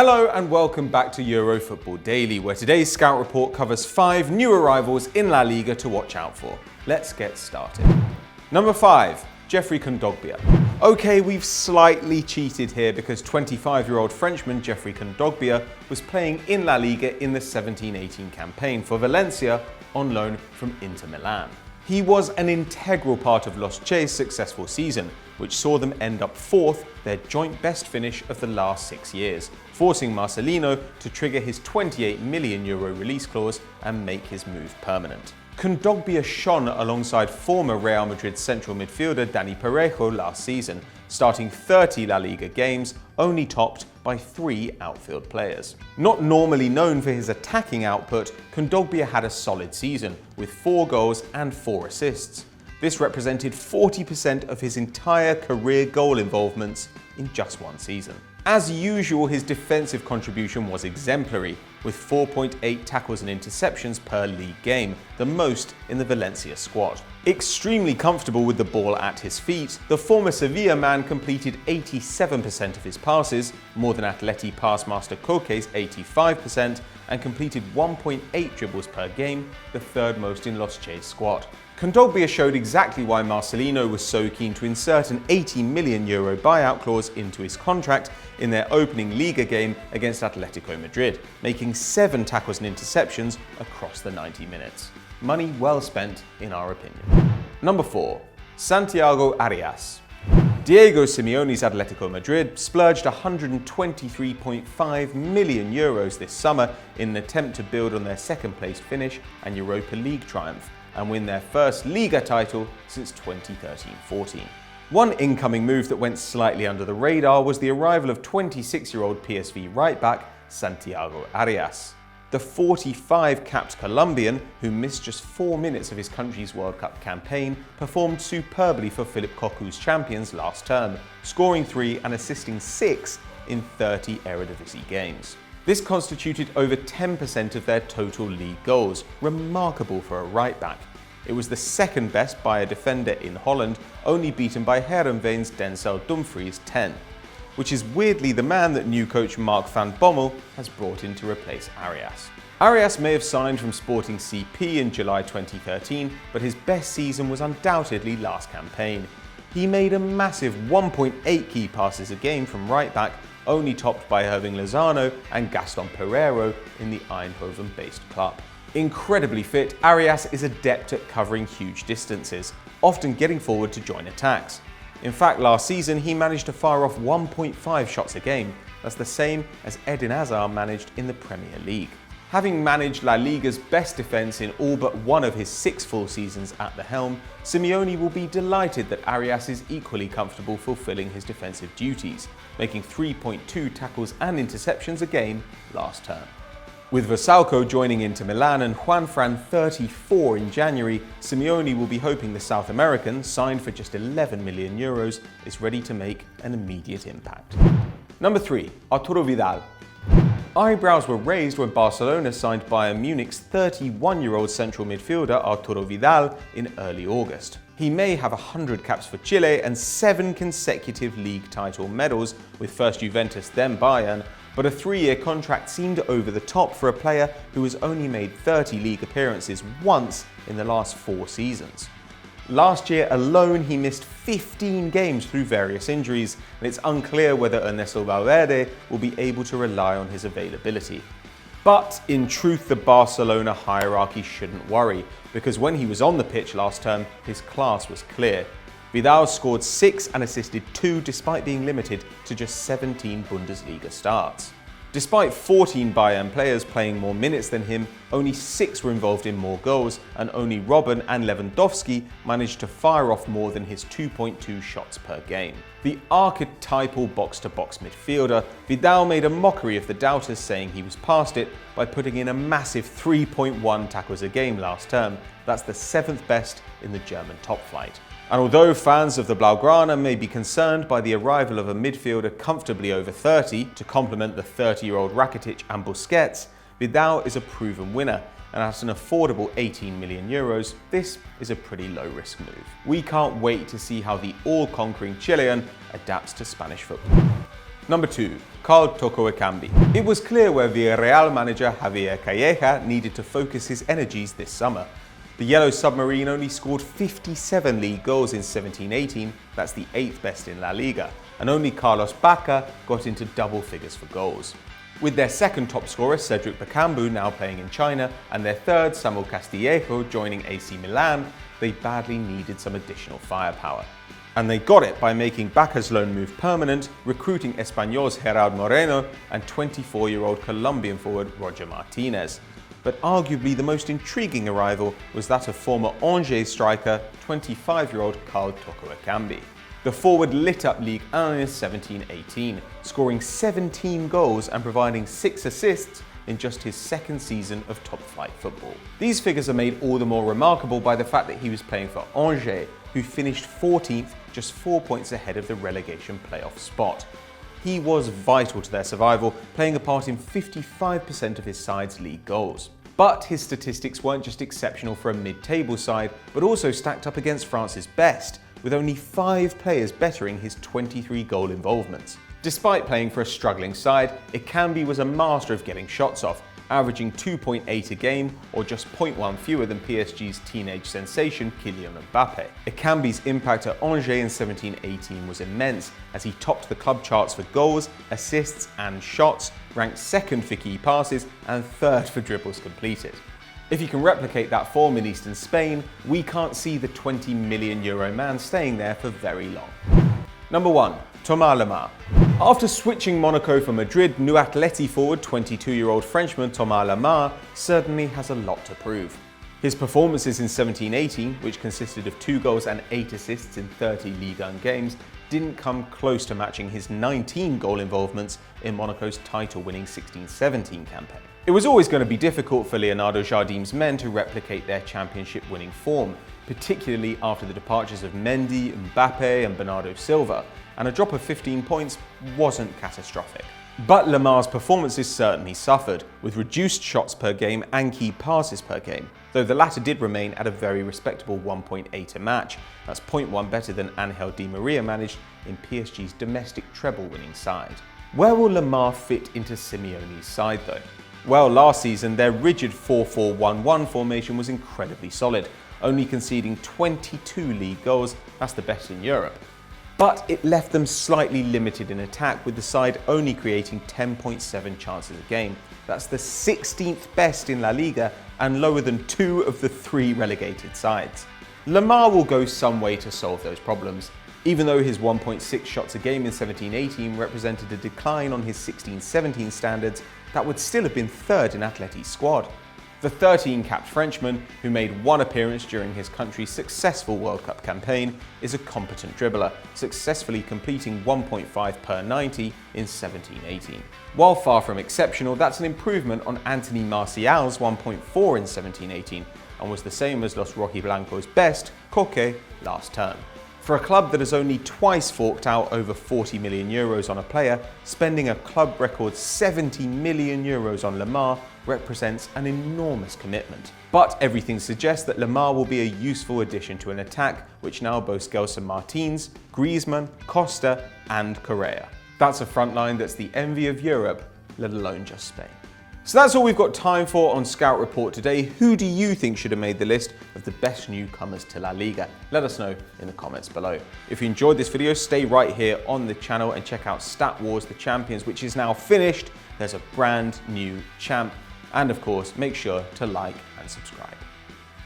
Hello and welcome back to Euro Football Daily, where today's Scout Report covers 5 new arrivals in La Liga to watch out for. Let's get started. Number 5, Geoffrey Kondogbia. Okay, we've slightly cheated here because 25-year-old Frenchman Geoffrey Kondogbia was playing in La Liga in the 17-18 campaign for Valencia on loan from Inter Milan. He was an integral part of Los Che's successful season, which saw them end up 4th, their joint best finish of the last 6 years, forcing Marcelino to trigger his €28 million release clause and make his move permanent. Kondogbia shone alongside former Real Madrid central midfielder Dani Parejo last season, starting 30 La Liga games, only topped by 3 outfield players. Not normally known for his attacking output, Kondogbia had a solid season, with 4 goals and 4 assists. This represented 40% of his entire career goal involvements in just one season. As usual, his defensive contribution was exemplary, with 4.8 tackles and interceptions per league game, the most in the Valencia squad. Extremely comfortable with the ball at his feet, the former Sevilla man completed 87% of his passes, more than Atleti pass master Koke's 85%, and completed 1.8 dribbles per game, the 3rd most in Los Che's squad. Kondogbia showed exactly why Marcelino was so keen to insert an €80 million buyout clause into his contract in their opening Liga game against Atletico Madrid, making 7 tackles and interceptions across the 90 minutes. Money well spent, in our opinion. Number 4, Santiago Arias. Diego Simeone's Atletico Madrid splurged €123.5 million this summer in an attempt to build on their second-place finish and Europa League triumph, and win their first Liga title since 2013-14. One incoming move that went slightly under the radar was the arrival of 26-year-old PSV right-back Santiago Arias. The 45-capped Colombian, who missed just 4 minutes of his country's World Cup campaign, performed superbly for Philip Cocu's champions last term, scoring 3 and assisting 6 in 30 Eredivisie games. This constituted over 10% of their total league goals, remarkable for a right-back. It was the second best by a defender in Holland, only beaten by Heerenveen's Denzel Dumfries' 10, which is weirdly the man that new coach Mark van Bommel has brought in to replace Arias. Arias may have signed from Sporting CP in July 2013, but his best season was undoubtedly last campaign. He made a massive 1.8 key passes a game from right-back, only topped by Irving Lozano and Gaston Pereiro in the Eindhoven-based club. Incredibly fit, Arias is adept at covering huge distances, often getting forward to join attacks. In fact, last season he managed to fire off 1.5 shots a game. That's the same as Eden Hazard managed in the Premier League. Having managed La Liga's best defence in all but one of his 6 full seasons at the helm, Simeone will be delighted that Arias is equally comfortable fulfilling his defensive duties, making 3.2 tackles and interceptions a game last term. With Versalco joining Inter Milan and Juanfran 34 in January, Simeone will be hoping the South American, signed for just €11 million, is ready to make an immediate impact. Number 3, Arturo Vidal. Eyebrows were raised when Barcelona signed Bayern Munich's 31-year-old central midfielder Arturo Vidal in early August. He may have 100 caps for Chile and 7 consecutive league title medals with first Juventus then Bayern, but a 3-year contract seemed over the top for a player who has only made 30 league appearances once in the last 4 seasons. Last year alone, he missed 15 games through various injuries, and it's unclear whether Ernesto Valverde will be able to rely on his availability. But in truth, the Barcelona hierarchy shouldn't worry, because when he was on the pitch last term, his class was clear. Vidal scored 6 and assisted 2 despite being limited to just 17 Bundesliga starts. Despite 14 Bayern players playing more minutes than him, only 6 were involved in more goals, and only Robben and Lewandowski managed to fire off more than his 2.2 shots per game. The archetypal box-to-box midfielder, Vidal made a mockery of the doubters, saying he was past it by putting in a massive 3.1 tackles a game last term. That's the 7th best in the German top flight. And although fans of the Blaugrana may be concerned by the arrival of a midfielder comfortably over 30 to complement the 30-year-old Rakitic and Busquets, Vidal is a proven winner, and at an affordable €18 million, this is a pretty low-risk move. We can't wait to see how the all-conquering Chilean adapts to Spanish football. Number 2. Carl Toko Ekambi. It was clear where Villarreal manager Javier Calleja needed to focus his energies this summer. The Yellow Submarine only scored 57 league goals in 17-18, that's the 8th best in La Liga, and only Carlos Bacca got into double figures for goals. With their second top scorer Cedric Bakambu now playing in China and their third Samuel Castillejo joining AC Milan, they badly needed some additional firepower. And they got it by making Bacca's loan move permanent, recruiting Espanyol's Gerard Moreno and 24-year-old Colombian forward Roger Martinez. But arguably the most intriguing arrival was that of former Angers striker, 25-year-old Carl Toko Ekambi. The forward lit up Ligue 1 in 17-18, scoring 17 goals and providing 6 assists in just his second season of top-flight football. These figures are made all the more remarkable by the fact that he was playing for Angers, who finished 14th, just 4 points ahead of the relegation playoff spot. He was vital to their survival, playing a part in 55% of his side's league goals. But his statistics weren't just exceptional for a mid-table side, but also stacked up against France's best, with only 5 players bettering his 23 goal involvements. Despite playing for a struggling side, Ekambi was a master of getting shots off, averaging 2.8 a game, or just 0.1 fewer than PSG's teenage sensation Kylian Mbappe. Ekambi's impact at Angers in 17-18 was immense, as he topped the club charts for goals, assists and shots, ranked second for key passes and third for dribbles completed. If he can replicate that form in Eastern Spain, we can't see the €20 million man staying there for very long. Number 1. Tamale Ma. After switching Monaco for Madrid, New Atleti forward 22-year-old Frenchman Tamale Ma certainly has a lot to prove. His performances in 17-18, which consisted of 2 goals and 8 assists in 30 Ligue 1 games, didn't come close to matching his 19 goal involvements in Monaco's title-winning 16-17 campaign. It was always going to be difficult for Leonardo Jardim's men to replicate their championship-winning form, particularly after the departures of Mendy, Mbappe and Bernardo Silva, and a drop of 15 points wasn't catastrophic. But Lamar's performances certainly suffered, with reduced shots per game and key passes per game, though the latter did remain at a very respectable 1.8 a match. That's 0.1 better than Angel Di Maria managed in PSG's domestic treble-winning side. Where will Lamar fit into Simeone's side though? Well, last season their rigid 4-4-1-1 formation was incredibly solid, only conceding 22 league goals, that's the best in Europe. But it left them slightly limited in attack, with the side only creating 10.7 chances a game. That's the 16th best in La Liga and lower than 2 of the 3 relegated sides. Lamar will go some way to solve those problems. Even though his 1.6 shots a game in 17-18 represented a decline on his 16-17 standards, that would still have been third in Atleti's squad. The 13-capped Frenchman, who made 1 appearance during his country's successful World Cup campaign, is a competent dribbler, successfully completing 1.5 per 90 in 17-18. While far from exceptional, that's an improvement on Anthony Martial's 1.4 in 17-18, and was the same as Los Rojiblancos' best, Koke, last term. For a club that has only twice forked out over €40 million on a player, spending a club record €70 million on Lamar represents an enormous commitment. But everything suggests that Lamar will be a useful addition to an attack which now boasts Gelson Martins, Griezmann, Costa and Correa. That's a front line that's the envy of Europe, let alone just Spain. So that's all we've got time for on Scout Report today. Who do you think should have made the list of the best newcomers to La Liga? Let us know in the comments below. If you enjoyed this video, stay right here on the channel and check out Stat Wars The Champions, which is now finished. There's a brand new champ. And of course, make sure to like and subscribe.